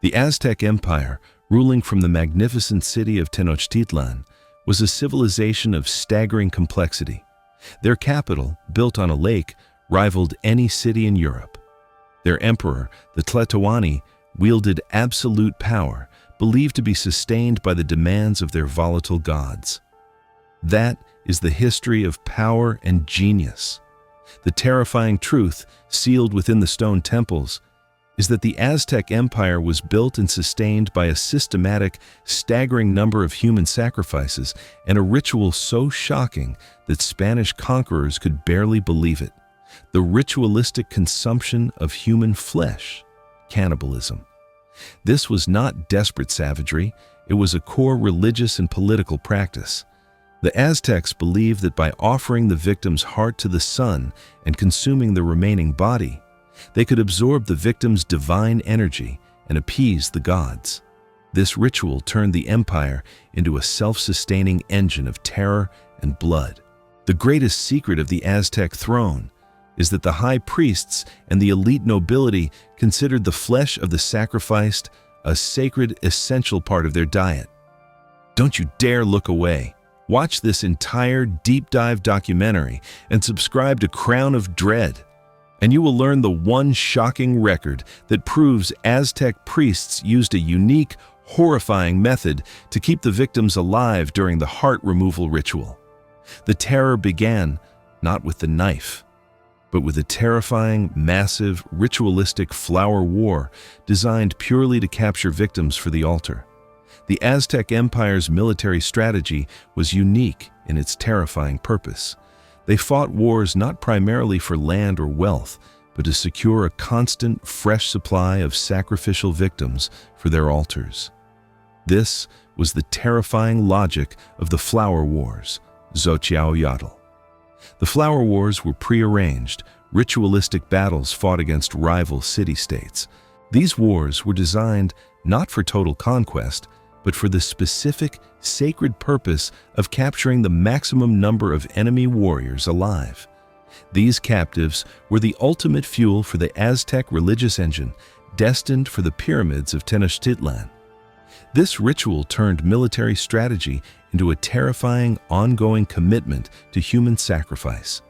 The Aztec Empire, ruling from the magnificent city of Tenochtitlan, was a civilization of staggering complexity. Their capital, built on a lake, rivaled any city in Europe. Their emperor, the Tlatoani, wielded absolute power, believed to be sustained by the demands of their volatile gods. That is the history of power and genius. The terrifying truth, sealed within the stone temples, is that the Aztec Empire was built and sustained by a systematic, staggering number of human sacrifices and a ritual so shocking that Spanish conquerors could barely believe it: the ritualistic consumption of human flesh, cannibalism. This was not desperate savagery, it was a core religious and political practice. The Aztecs believed that by offering the victim's heart to the sun and consuming the remaining body, they could absorb the victim's divine energy and appease the gods. This ritual turned the empire into a self-sustaining engine of terror and blood. The greatest secret of the Aztec throne is that the high priests and the elite nobility considered the flesh of the sacrificed a sacred, essential part of their diet. Don't you dare look away. Watch this entire deep dive documentary and subscribe to Crown of Dread, and you will learn the one shocking record that proves Aztec priests used a unique, horrifying method to keep the victims alive during the heart removal ritual. The terror began not with the knife, but with a terrifying, massive, ritualistic flower war designed purely to capture victims for the altar. The Aztec Empire's military strategy was unique in its terrifying purpose. They fought wars not primarily for land or wealth, but to secure a constant, fresh supply of sacrificial victims for their altars. This was the terrifying logic of the Flower Wars, Xochiaoyatl. The Flower Wars were prearranged, ritualistic battles fought against rival city-states. These wars were designed not for total conquest, but for the specific, sacred purpose of capturing the maximum number of enemy warriors alive. These captives were the ultimate fuel for the Aztec religious engine, destined for the pyramids of Tenochtitlan. This ritual turned military strategy into a terrifying, ongoing commitment to human sacrifice.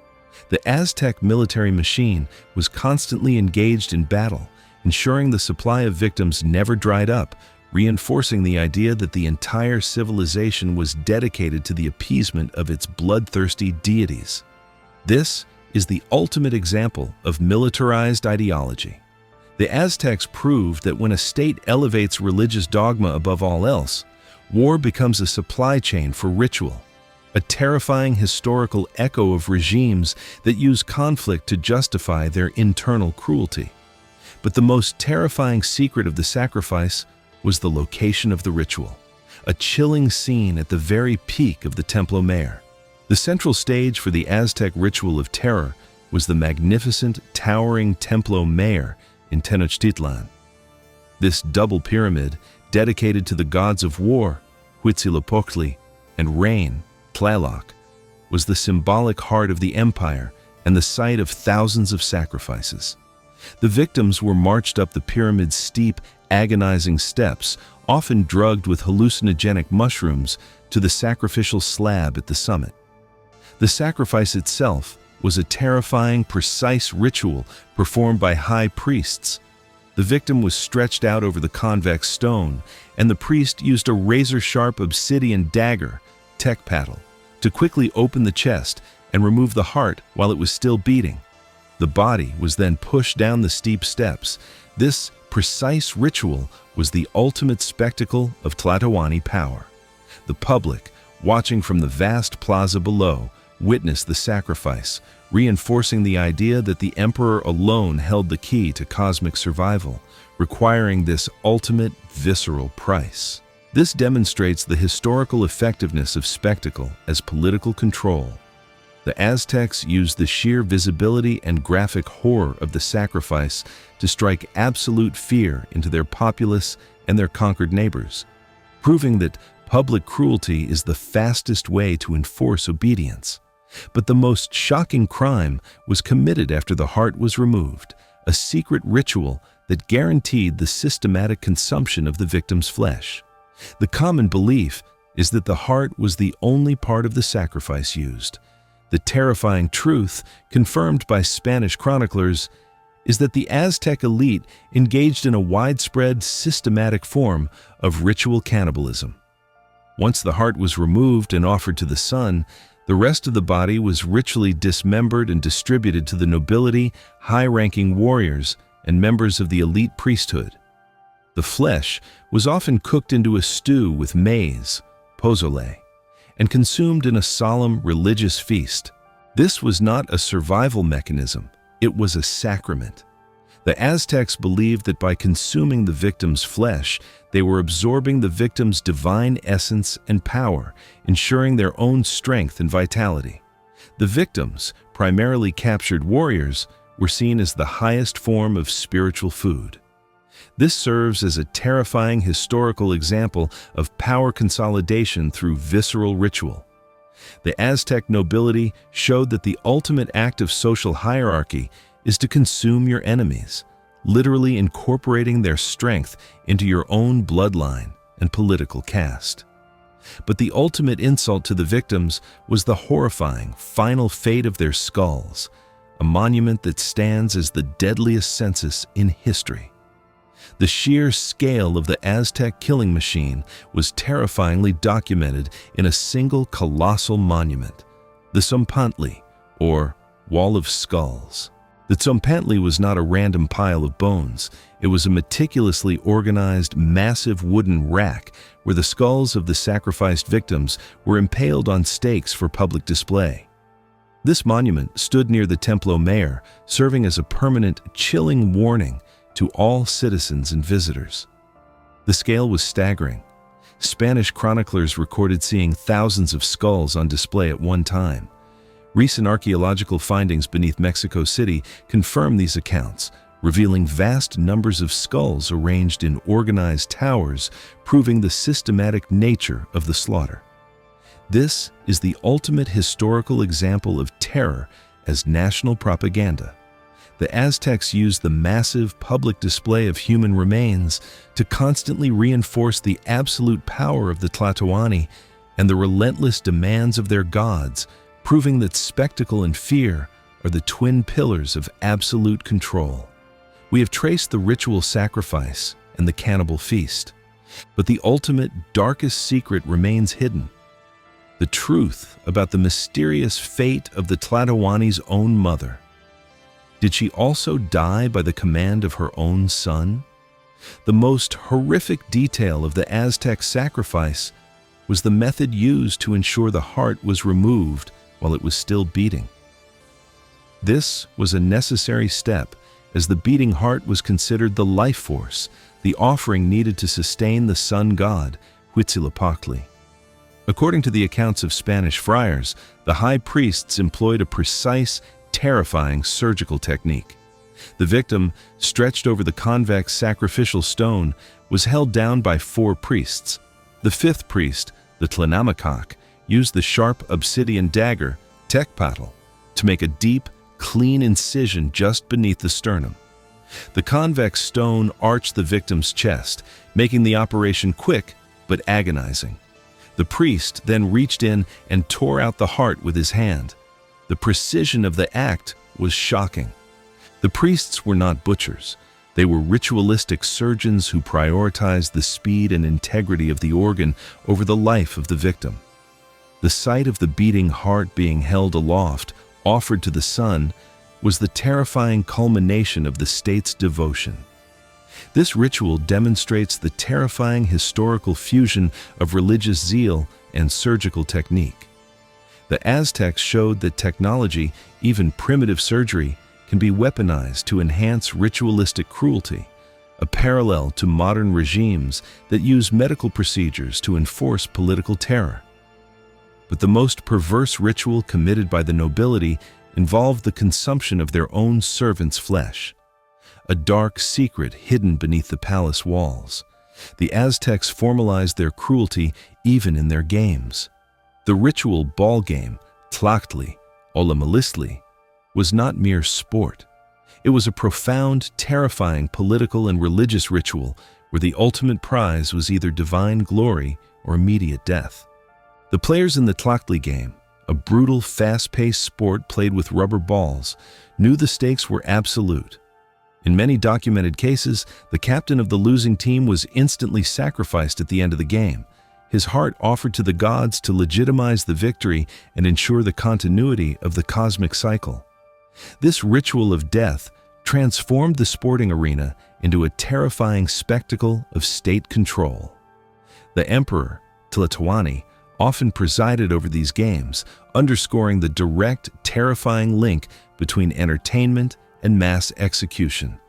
The Aztec military machine was constantly engaged in battle, ensuring the supply of victims never dried up, reinforcing the idea that the entire civilization was dedicated to the appeasement of its bloodthirsty deities. This is the ultimate example of militarized ideology. The Aztecs proved that when a state elevates religious dogma above all else, war becomes a supply chain for ritual, a terrifying historical echo of regimes that use conflict to justify their internal cruelty. But the most terrifying secret of the sacrifice was the location of the ritual, a chilling scene at the very peak of the Templo Mayor. The central stage for the Aztec ritual of terror was the magnificent, towering Templo Mayor in Tenochtitlan. This double pyramid, dedicated to the gods of war, Huitzilopochtli, and rain, Tlaloc, was the symbolic heart of the empire and the site of thousands of sacrifices. The victims were marched up the pyramid's steep, agonizing steps, often drugged with hallucinogenic mushrooms, to the sacrificial slab at the summit. The sacrifice itself was a terrifying, precise ritual performed by high priests. The victim was stretched out over the convex stone, and the priest used a razor-sharp obsidian dagger, tekpatl, to quickly open the chest and remove the heart while it was still beating. The body was then pushed down the steep steps. This precise ritual was the ultimate spectacle of Tlatoani power. The public, watching from the vast plaza below, witnessed the sacrifice, reinforcing the idea that the emperor alone held the key to cosmic survival, requiring this ultimate, visceral price. This demonstrates the historical effectiveness of spectacle as political control. The Aztecs used the sheer visibility and graphic horror of the sacrifice to strike absolute fear into their populace and their conquered neighbors, proving that public cruelty is the fastest way to enforce obedience. But the most shocking crime was committed after the heart was removed, a secret ritual that guaranteed the systematic consumption of the victim's flesh. The common belief is that the heart was the only part of the sacrifice used. The terrifying truth, confirmed by Spanish chroniclers, is that the Aztec elite engaged in a widespread, systematic form of ritual cannibalism. Once the heart was removed and offered to the sun, the rest of the body was ritually dismembered and distributed to the nobility, high-ranking warriors, and members of the elite priesthood. The flesh was often cooked into a stew with maize, pozole, and consumed in a solemn religious feast. This was not a survival mechanism, it was a sacrament. The Aztecs believed that by consuming the victim's flesh, they were absorbing the victim's divine essence and power, ensuring their own strength and vitality. The victims, primarily captured warriors, were seen as the highest form of spiritual food. This serves as a terrifying historical example of power consolidation through visceral ritual. The Aztec nobility showed that the ultimate act of social hierarchy is to consume your enemies, literally incorporating their strength into your own bloodline and political caste. But the ultimate insult to the victims was the horrifying final fate of their skulls, a monument that stands as the deadliest census in history. The sheer scale of the Aztec killing machine was terrifyingly documented in a single colossal monument, the Tzompantli, or Wall of Skulls. The Tzompantli was not a random pile of bones. It was a meticulously organized, massive wooden rack where the skulls of the sacrificed victims were impaled on stakes for public display. This monument stood near the Templo Mayor, serving as a permanent, chilling warning to all citizens and visitors. The scale was staggering. Spanish chroniclers recorded seeing thousands of skulls on display at one time. Recent archaeological findings beneath Mexico City confirm these accounts, revealing vast numbers of skulls arranged in organized towers, proving the systematic nature of the slaughter. This is the ultimate historical example of terror as national propaganda. The Aztecs used the massive public display of human remains to constantly reinforce the absolute power of the Tlatoani and the relentless demands of their gods, proving that spectacle and fear are the twin pillars of absolute control. We have traced the ritual sacrifice and the cannibal feast, but the ultimate, darkest secret remains hidden: the truth about the mysterious fate of the Tlatoani's own mother. Did she also die by the command of her own son? The most horrific detail of the Aztec sacrifice was the method used to ensure the heart was removed while it was still beating. This was a necessary step, as the beating heart was considered the life force, the offering needed to sustain the sun god, Huitzilopochtli. According to the accounts of Spanish friars, the high priests employed a precise, terrifying surgical technique. The victim, stretched over the convex sacrificial stone, was held down by 4 priests. The 5th priest, the Tlanamakak, used the sharp obsidian dagger, Tecpatl, to make a deep, clean incision just beneath the sternum. The convex stone arched the victim's chest, making the operation quick but agonizing. The priest then reached in and tore out the heart with his hand. The precision of the act was shocking. The priests were not butchers. They were ritualistic surgeons who prioritized the speed and integrity of the organ over the life of the victim. The sight of the beating heart being held aloft, offered to the sun, was the terrifying culmination of the state's devotion. This ritual demonstrates the terrifying historical fusion of religious zeal and surgical technique. The Aztecs showed that technology, even primitive surgery, can be weaponized to enhance ritualistic cruelty, a parallel to modern regimes that use medical procedures to enforce political terror. But the most perverse ritual committed by the nobility involved the consumption of their own servants' flesh, a dark secret hidden beneath the palace walls. The Aztecs formalized their cruelty even in their games. The ritual ball game, Tlachtli, Olamalistli, was not mere sport. It was a profound, terrifying political and religious ritual where the ultimate prize was either divine glory or immediate death. The players in the Tlatoani game, a brutal, fast-paced sport played with rubber balls, knew the stakes were absolute. In many documented cases, the captain of the losing team was instantly sacrificed at the end of the game, his heart offered to the gods to legitimize the victory and ensure the continuity of the cosmic cycle. This ritual of death transformed the sporting arena into a terrifying spectacle of state control. The emperor, Tlatoani, often presided over these games, underscoring the direct, terrifying link between entertainment and mass execution.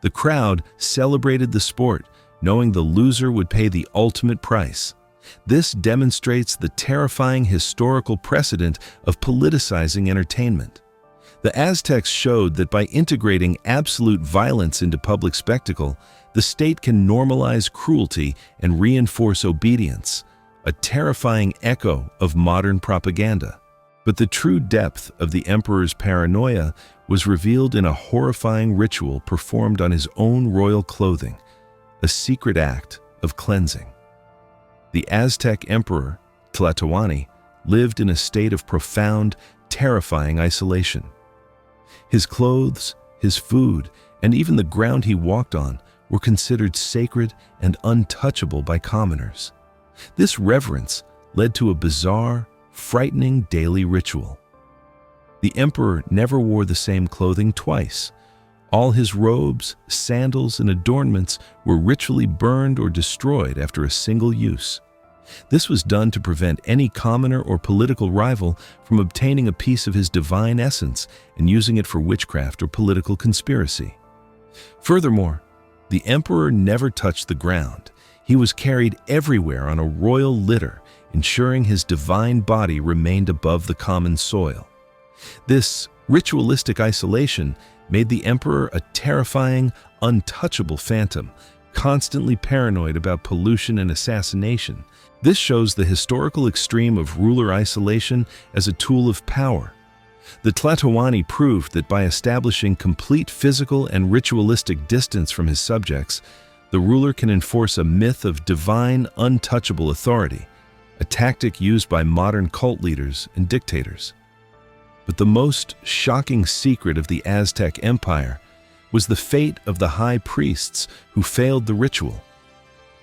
The crowd celebrated the sport, knowing the loser would pay the ultimate price. This demonstrates the terrifying historical precedent of politicizing entertainment. The Aztecs showed that by integrating absolute violence into public spectacle, the state can normalize cruelty and reinforce obedience, a terrifying echo of modern propaganda. But the true depth of the emperor's paranoia was revealed in a horrifying ritual performed on his own royal clothing, a secret act of cleansing. The Aztec emperor, Tlatoani, lived in a state of profound, terrifying isolation. His clothes, his food, and even the ground he walked on were considered sacred and untouchable by commoners. This reverence led to a bizarre, frightening daily ritual. The emperor never wore the same clothing twice. All his robes, sandals, and adornments were ritually burned or destroyed after a single use. This was done to prevent any commoner or political rival from obtaining a piece of his divine essence and using it for witchcraft or political conspiracy. Furthermore, the emperor never touched the ground. He was carried everywhere on a royal litter, ensuring his divine body remained above the common soil. This ritualistic isolation made the emperor a terrifying, untouchable phantom, constantly paranoid about pollution and assassination. This shows the historical extreme of ruler isolation as a tool of power. The Tlatoani proved that by establishing complete physical and ritualistic distance from his subjects, the ruler can enforce a myth of divine, untouchable authority, a tactic used by modern cult leaders and dictators. But the most shocking secret of the Aztec Empire was the fate of the high priests who failed the ritual,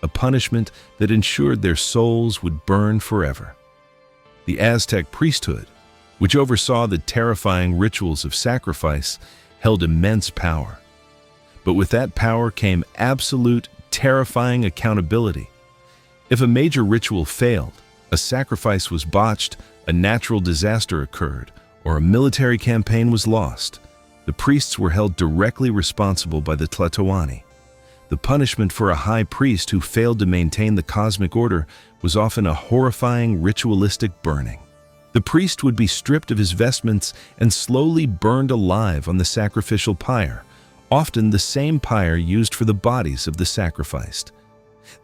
a punishment that ensured their souls would burn forever. The Aztec priesthood, which oversaw the terrifying rituals of sacrifice, held immense power. But with that power came absolute, terrifying accountability. If a major ritual failed, a sacrifice was botched, a natural disaster occurred, or a military campaign was lost, the priests were held directly responsible by the Tlatoani. The punishment for a high priest who failed to maintain the cosmic order was often a horrifying ritualistic burning. The priest would be stripped of his vestments and slowly burned alive on the sacrificial pyre, often the same pyre used for the bodies of the sacrificed.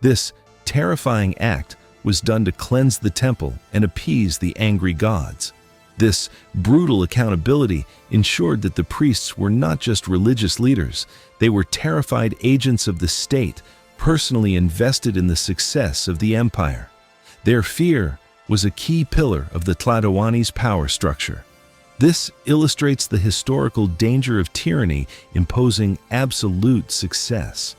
This terrifying act was done to cleanse the temple and appease the angry gods. This brutal accountability ensured that the priests were not just religious leaders, they were terrified agents of the state, personally invested in the success of the empire. Their fear was a key pillar of the Tlatoani's power structure. This illustrates the historical danger of tyranny imposing absolute success.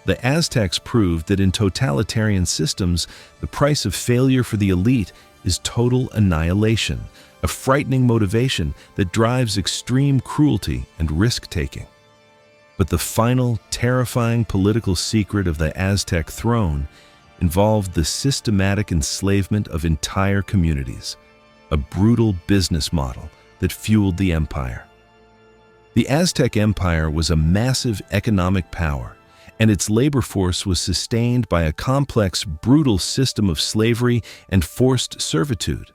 The Aztecs proved that in totalitarian systems, the price of failure for the elite is total annihilation, a frightening motivation that drives extreme cruelty and risk-taking. But the final, terrifying political secret of the Aztec throne involved the systematic enslavement of entire communities, a brutal business model that fueled the empire. The Aztec Empire was a massive economic power, and its labor force was sustained by a complex, brutal system of slavery and forced servitude.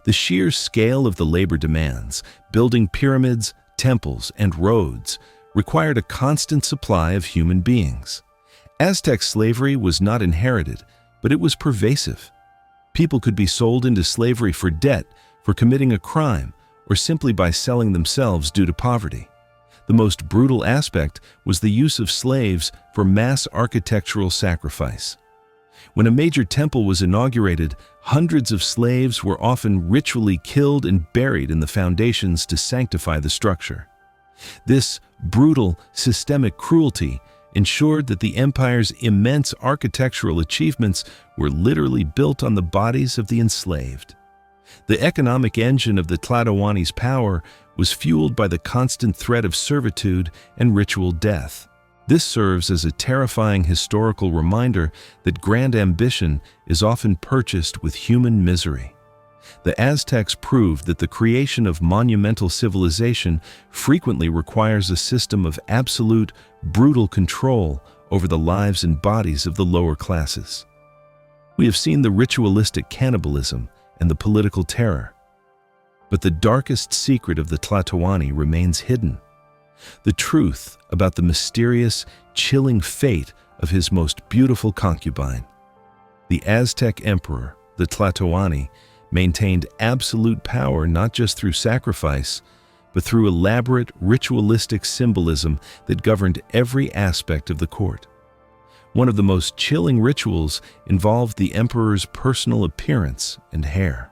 The sheer scale of the labor demands, building pyramids, temples, and roads, required a constant supply of human beings. Aztec slavery was not inherited, but it was pervasive. People could be sold into slavery for debt, for committing a crime, or simply by selling themselves due to poverty. The most brutal aspect was the use of slaves for mass architectural sacrifice. When a major temple was inaugurated, hundreds of slaves were often ritually killed and buried in the foundations to sanctify the structure. This brutal, systemic cruelty ensured that the empire's immense architectural achievements were literally built on the bodies of the enslaved. The economic engine of the Tlatoani's power was fueled by the constant threat of servitude and ritual death. This serves as a terrifying historical reminder that grand ambition is often purchased with human misery. The Aztecs proved that the creation of monumental civilization frequently requires a system of absolute, brutal control over the lives and bodies of the lower classes. We have seen the ritualistic cannibalism and the political terror. But the darkest secret of the Tlatoani remains hidden. The truth about the mysterious, chilling fate of his most beautiful concubine. The Aztec emperor, the Tlatoani, maintained absolute power not just through sacrifice, but through elaborate ritualistic symbolism that governed every aspect of the court. One of the most chilling rituals involved the emperor's personal appearance and hair.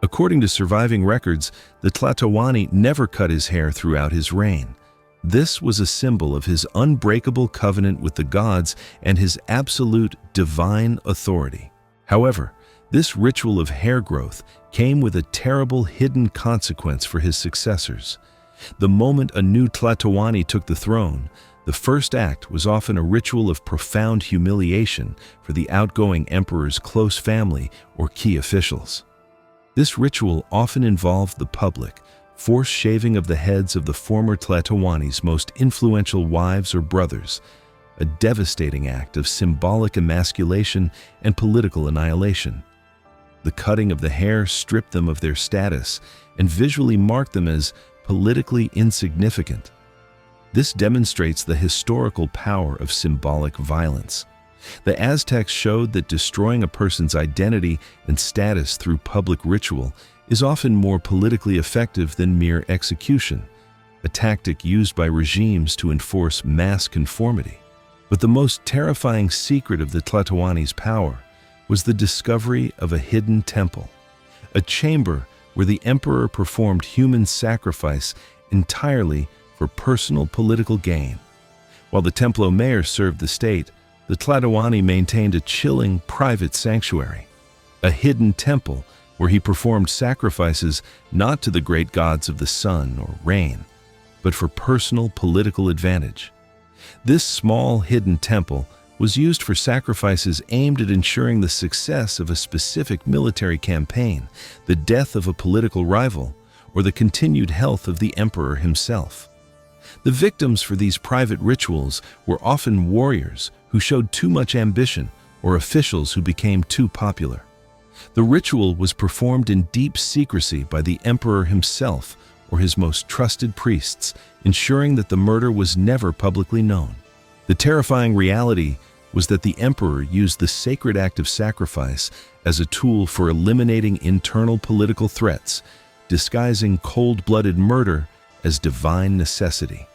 According to surviving records, the Tlatoani never cut his hair throughout his reign. This was a symbol of his unbreakable covenant with the gods and his absolute divine authority. However, this ritual of hair growth came with a terrible hidden consequence for his successors. The moment a new Tlatoani took the throne, the first act was often a ritual of profound humiliation for the outgoing emperor's close family or key officials. This ritual often involved the public, forced shaving of the heads of the former Tlatoani's most influential wives or brothers, a devastating act of symbolic emasculation and political annihilation. The cutting of the hair stripped them of their status and visually marked them as politically insignificant. This demonstrates the historical power of symbolic violence. The Aztecs showed that destroying a person's identity and status through public ritual is often more politically effective than mere execution, a tactic used by regimes to enforce mass conformity. But the most terrifying secret of the Tlatoani's power was the discovery of a hidden temple, a chamber where the emperor performed human sacrifice entirely for personal political gain. While the Templo Mayor served the state, the Tlatoani maintained a chilling private sanctuary, a hidden temple where he performed sacrifices not to the great gods of the sun or rain, but for personal political advantage. This small hidden temple was used for sacrifices aimed at ensuring the success of a specific military campaign, the death of a political rival, or the continued health of the emperor himself. The victims for these private rituals were often warriors who showed too much ambition or officials who became too popular. The ritual was performed in deep secrecy by the emperor himself or his most trusted priests, ensuring that the murder was never publicly known. The terrifying reality was that the emperor used the sacred act of sacrifice as a tool for eliminating internal political threats, disguising cold-blooded murder as divine necessity.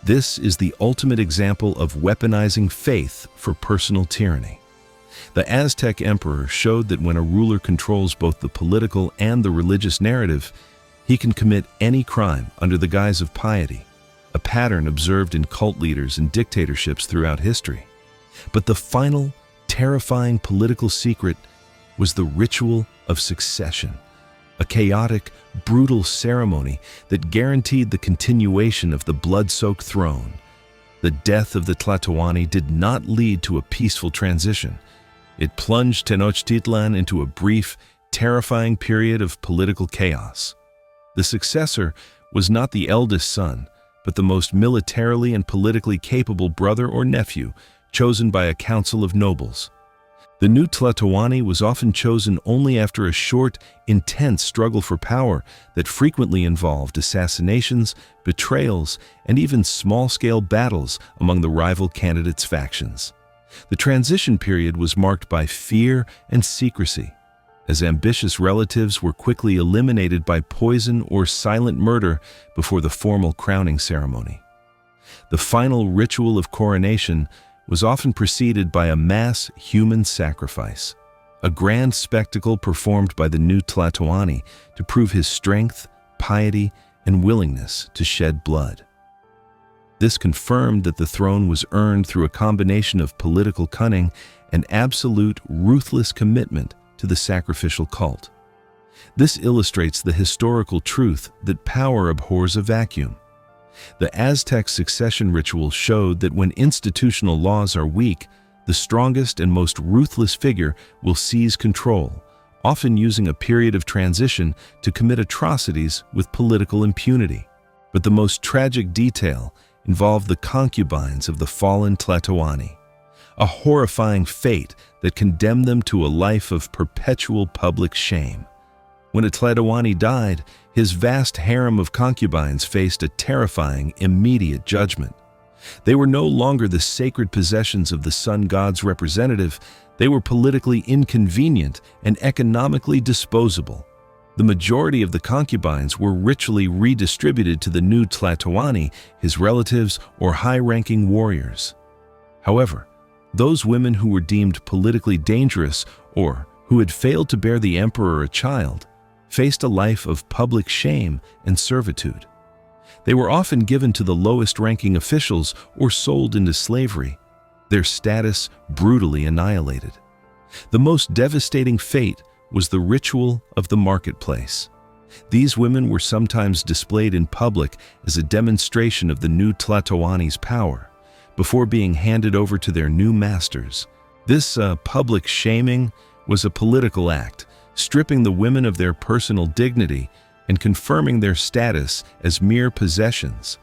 This is the ultimate example of weaponizing faith for personal tyranny. The Aztec emperor showed that when a ruler controls both the political and the religious narrative, he can commit any crime under the guise of piety, a pattern observed in cult leaders and dictatorships throughout history. But the final, terrifying political secret was the ritual of succession, a chaotic, brutal ceremony that guaranteed the continuation of the blood-soaked throne. The death of the Tlatoani did not lead to a peaceful transition. It plunged Tenochtitlan into a brief, terrifying period of political chaos. The successor was not the eldest son, but the most militarily and politically capable brother or nephew, chosen by a council of nobles. The new Tlatoani was often chosen only after a short, intense struggle for power that frequently involved assassinations, betrayals, and even small-scale battles among the rival candidates' factions. The transition period was marked by fear and secrecy. as ambitious relatives were quickly eliminated by poison or silent murder before the formal crowning ceremony. The final ritual of coronation was often preceded by a mass human sacrifice, a grand spectacle performed by the new Tlatoani to prove his strength, piety, and willingness to shed blood. This confirmed that the throne was earned through a combination of political cunning and absolute, ruthless commitment to the sacrificial cult. This illustrates the historical truth that power abhors a vacuum. The Aztec succession ritual showed that when institutional laws are weak, the strongest and most ruthless figure will seize control, often using a period of transition to commit atrocities with political impunity. But the most tragic detail involved the concubines of the fallen Tlatoani, a horrifying fate that condemned them to a life of perpetual public shame. When a Tlatoani died, his vast harem of concubines faced a terrifying, immediate judgment. They were no longer the sacred possessions of the sun god's representative. They were politically inconvenient and economically disposable. The majority of the concubines were ritually redistributed to the new Tlatoani, his relatives, or high-ranking warriors. However, those women who were deemed politically dangerous or who had failed to bear the emperor a child faced a life of public shame and servitude. They were often given to the lowest-ranking officials or sold into slavery, their status brutally annihilated. The most devastating fate was the ritual of the marketplace. These women were sometimes displayed in public as a demonstration of the new Tlatoani's power, before being handed over to their new masters. This public shaming was a political act, stripping the women of their personal dignity and confirming their status as mere possessions.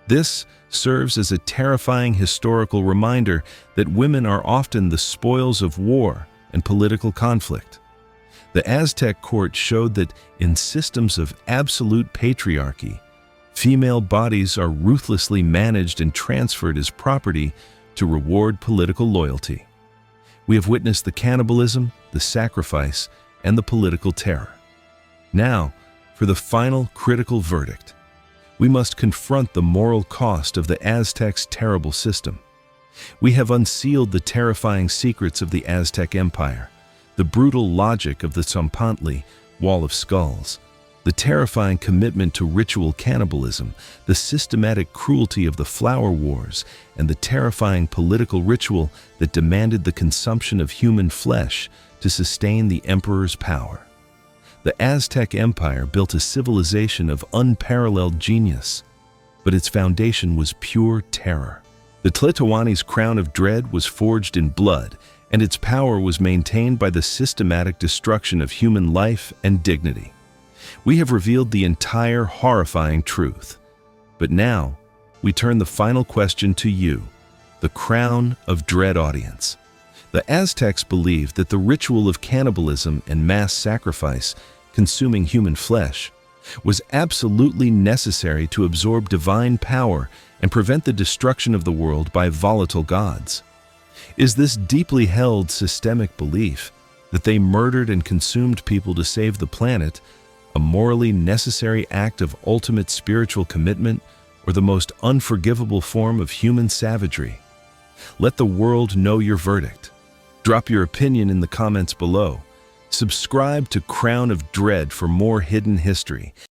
This serves as a terrifying historical reminder that women are often the spoils of war and political conflict. The Aztec court showed that in systems of absolute patriarchy, female bodies are ruthlessly managed and transferred as property to reward political loyalty. We have witnessed the cannibalism, the sacrifice, and the political terror. Now, for the final critical verdict, we must confront the moral cost of the Aztecs' terrible system. We have unsealed the terrifying secrets of the Aztec Empire, the brutal logic of the Tzompantli Wall of Skulls, the terrifying commitment to ritual cannibalism, the systematic cruelty of the Flower Wars, and the terrifying political ritual that demanded the consumption of human flesh to sustain the emperor's power. The Aztec Empire built a civilization of unparalleled genius, but its foundation was pure terror. The Tlatoani's crown of dread was forged in blood, and its power was maintained by the systematic destruction of human life and dignity. We have revealed the entire horrifying truth. But now, we turn the final question to you, the crown of dread audience. The Aztecs believed that the ritual of cannibalism and mass sacrifice, consuming human flesh, was absolutely necessary to absorb divine power and prevent the destruction of the world by volatile gods. Is this deeply held systemic belief that they murdered and consumed people to save the planet a morally necessary act of ultimate spiritual commitment or the most unforgivable form of human savagery? Let the world know your verdict. Drop your opinion in the comments below. Subscribe to Crown of Dread for more hidden history.